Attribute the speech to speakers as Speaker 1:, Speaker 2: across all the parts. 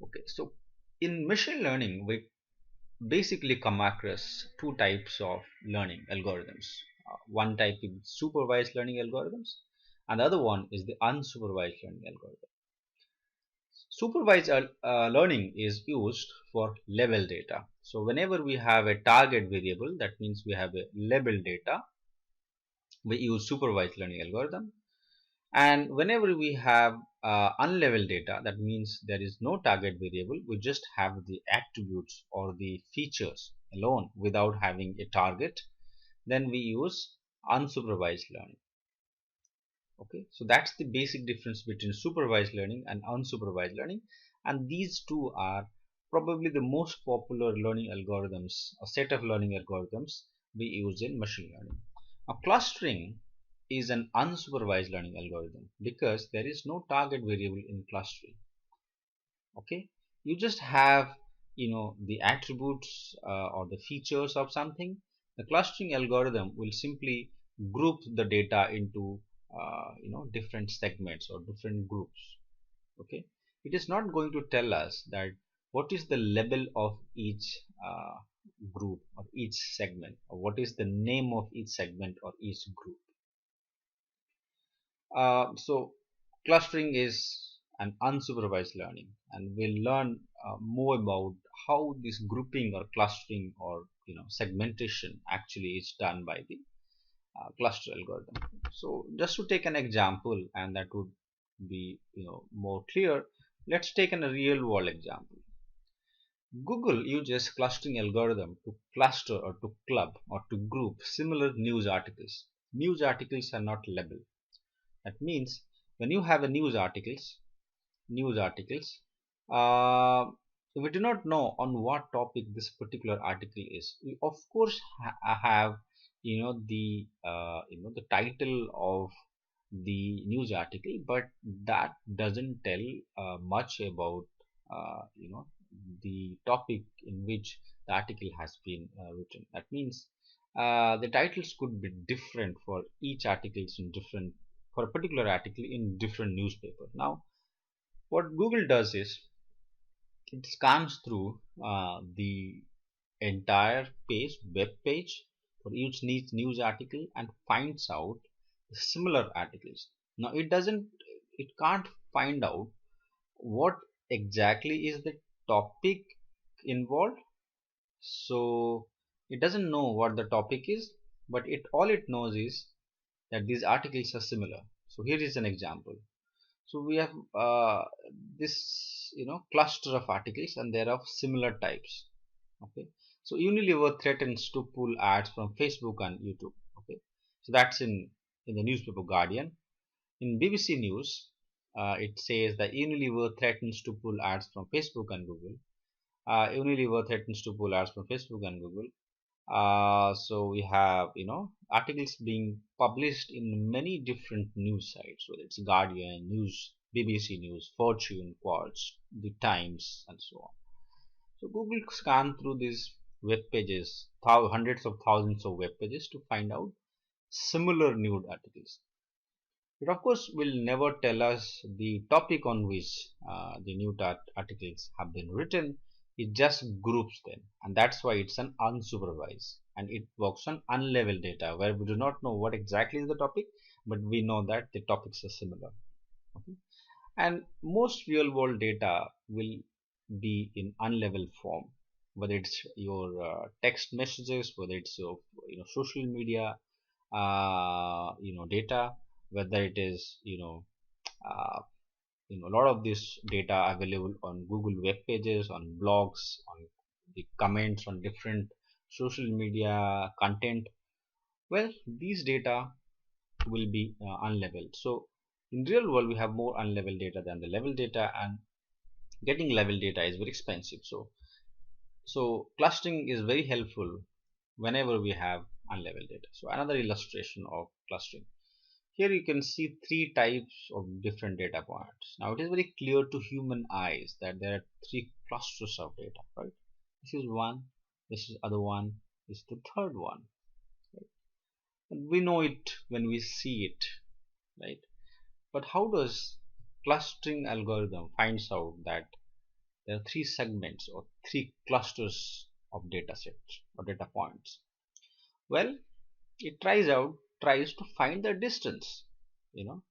Speaker 1: Okay, so in machine learning, we basically come across two types of learning algorithms. One type is supervised learning algorithms, and the other one is the unsupervised learning algorithm. Supervised learning is used for level data. So whenever we have a target variable, that means we have a label data, we use supervised learning algorithm. And whenever we have unlabeled data, that means there is no target variable, we just have the attributes or the features alone without having a target, then we use unsupervised learning. Okay, so that's the basic difference between supervised learning and unsupervised learning, and these two are probably the most popular learning algorithms, a set of learning algorithms we use in machine learning. Now, clustering is an unsupervised learning algorithm because there is no target variable in clustering. Okay, you just have the attributes or the features of something. The clustering algorithm will simply group the data into different segments or different groups. Okay, it is not going to tell us that what is the level of each group or each segment, or what is the name of each segment or each group. So clustering is an unsupervised learning, and we'll learn more about how this grouping or clustering or segmentation actually is done by the cluster algorithm. So just to take an example, and that would be more clear, let's take a real world example. Google uses clustering algorithm to cluster or to club or to group similar news articles. News articles are not labeled. That means when you have a news articles, uh, we do not know on what topic this particular article is. We of course have the title of the news article, but that doesn't tell much about the topic in which the article has been written. That means the titles could be different for each articles in different for a particular article in different newspaper. Now, what Google does is it scans through the entire web page for each news article and finds out similar articles. Now, it can't find out what exactly is the topic involved. So it doesn't know what the topic is, but all it knows is that these articles are similar. So here is an example. So we have this cluster of articles, and they are of similar types. Okay, so Unilever threatens to pull ads from Facebook and YouTube. Okay, so that's in the newspaper Guardian. In BBC News, it says that Unilever threatens to pull ads from Facebook and Google. Unilever threatens to pull ads from Facebook and Google. So we have articles being published in many different news sites, whether it's Guardian News, BBC News, Fortune, Quartz, The Times, and so on. So Google scan through these web pages, hundreds of thousands of web pages, to find out similar news articles. It of course will never tell us the topic on which the new articles have been written. It just groups them, and that's why it's an unsupervised, and it works on unleveled data where we do not know what exactly is the topic, but we know that the topics are similar. Okay? And most real world data will be in unleveled form, whether it's your text messages, whether it's your social media data, whether it is uh, a lot of this data available on Google web pages, on blogs, on the comments on different social media content. Well, these data will be unleveled. So in real world, we have more unleveled data than the level data, and getting level data is very expensive. So clustering is very helpful whenever we have unleveled data. So another illustration of clustering. Here you can see three types of different data points. Now it is very clear to human eyes that there are three clusters of data, right? This is one, this is other one, this is the third one. Right? And we know it when we see it, right? But how does clustering algorithm finds out that there are three segments or three clusters of data sets or data points. Well, it tries to find the distance, you know,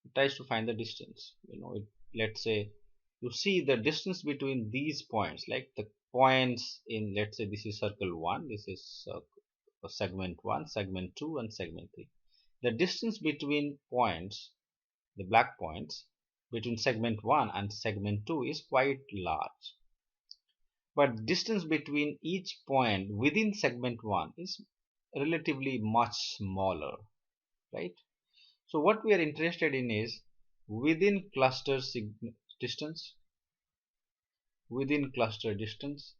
Speaker 1: it tries to find the distance, let's say you see the distance between these points, like the points in, let's say this is circle 1, this is segment 1, segment 2 and segment 3. The distance between points, the black points, between segment 1 and segment 2 is quite large. But distance between each point within segment 1 is relatively much smaller, right? So what we are interested in is within cluster distance, within cluster distance,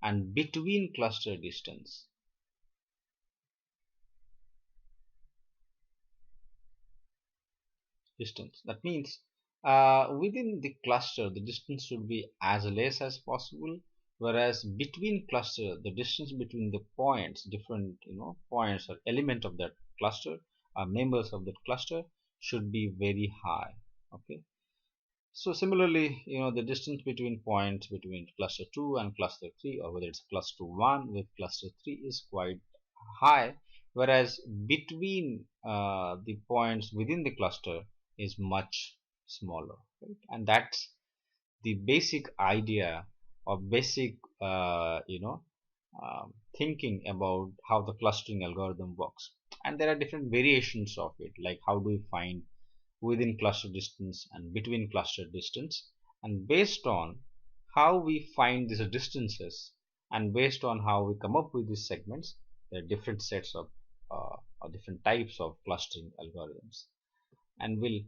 Speaker 1: and between cluster distance. That means within the cluster, the distance should be as less as possible, whereas between cluster, the distance between the points, different points or element of that cluster, members of that cluster, should be very high. Okay. So similarly, the distance between points between cluster 2 and cluster 3, or whether it's cluster 1 with cluster 3, is quite high, whereas between the points within the cluster is much smaller, right? And that's the basic idea or basic thinking about how the clustering algorithm works. And there are different variations of it, like how do we find within cluster distance and between cluster distance, and based on how we find these distances and based on how we come up with these segments, there are different sets of or different types of clustering algorithms, and we'll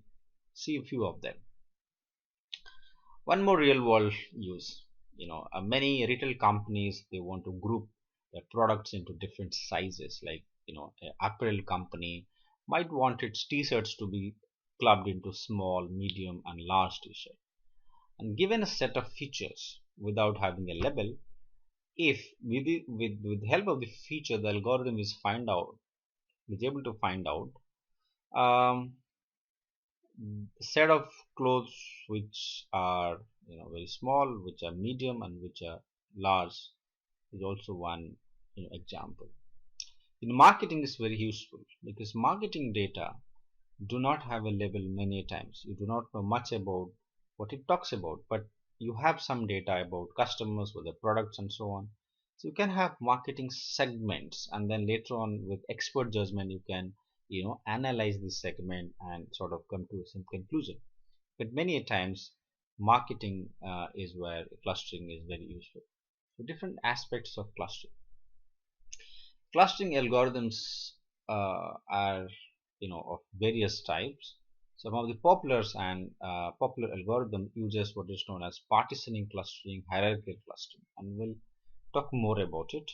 Speaker 1: see a few of them. One more real world use, many retail companies, they want to group their products into different sizes, like an apparel company might want its t-shirts to be clubbed into small, medium and large t-shirt, and given a set of features without having a label, if with the help of the feature the algorithm is able to find out set of clothes which are very small, which are medium and which are large, is also one example. In marketing is very useful because marketing data do not have a label. Many times you do not know much about what it talks about, but you have some data about customers with the products and so on. So you can have marketing segments, and then later on with expert judgment you can analyze this segment and sort of come to some conclusion. But many times marketing is where clustering is very useful. So different aspects of clustering algorithms are of various types. Some of the popular algorithm uses what is known as partitioning clustering, hierarchical clustering, and we'll talk more about it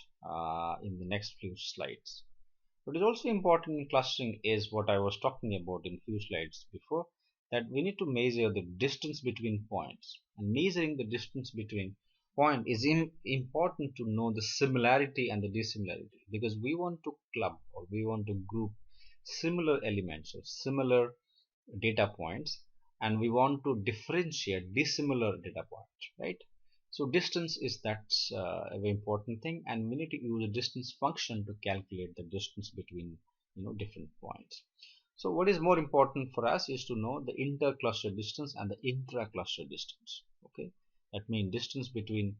Speaker 1: in the next few slides. What is also important in clustering is what I was talking about in few slides before, that we need to measure the distance between points, and measuring the distance between point is important to know the similarity and the dissimilarity, because we want to club or we want to group similar elements or similar data points, and we want to differentiate dissimilar data points, right? So distance is that's a very important thing, and we need to use a distance function to calculate the distance between different points. So what is more important for us is to know the inter-cluster distance and the intra-cluster distance. Okay, that means distance between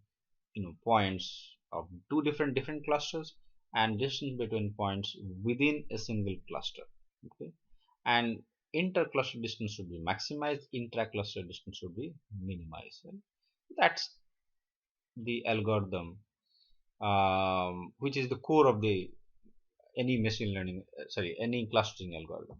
Speaker 1: points of two different clusters, and distance between points within a single cluster. Okay, and inter-cluster distance should be maximized, intra-cluster distance should be minimized. Right? That's the algorithm, which is the core of the any machine learning, any clustering algorithm.